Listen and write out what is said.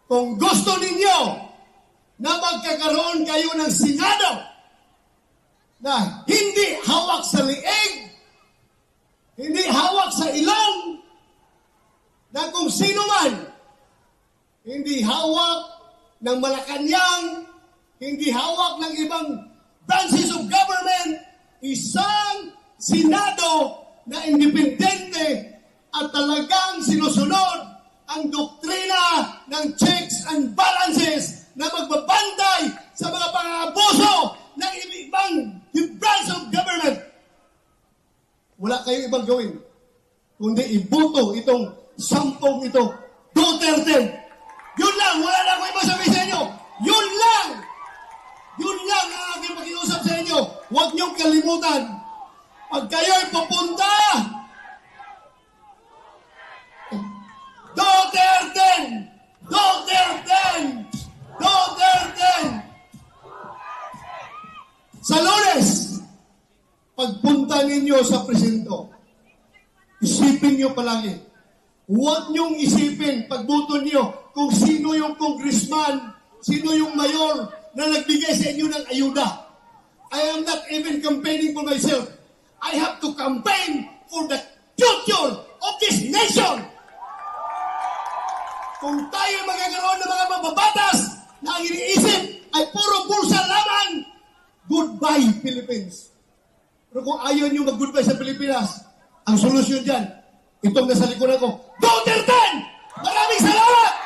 Kung gusto ninyo na magkakaroon kayo ng Senado na hindi hawak sa liig, hindi hawak sa ilong, na kung sino man, hindi hawak ng Malacanang, hindi hawak ng ibang branches of government, isang Senado na independente at talagang sinusunod ang doktrina ng checks and balances na magbabantay sa mga pang-aabuso ng ibang branch of government. Wala kayong ibang gawin, kundi iboto itong sampung ito. Duterte. Yun lang, wala na akong ibang sabihin sa inyo. Yun lang. Yun lang ang aking pakiusap sa inyo. Huwag niyong kalimutan. Pag kayo'y pupunta, Duterte! Duterte! Duterte! Sa Lunes, pagpunta ninyo sa presinto, isipin nyo palagi. Huwag nyong isipin, pagbuto nyo, kung sino yung congressman, sino yung mayor na nagbigay sa inyo ng ayuda. I am not even campaigning for myself. I have to campaign for the future of this nation. Kung tayo magkakaroon ng mga mababatas na ang iniisip ay puro bulsa lamang, goodbye, Philippines. Pero kung ayaw nyo mag-goodbye sa Pilipinas, ang solusyon dyan, itong nasa likuran ko, Duterte! Maraming salamat!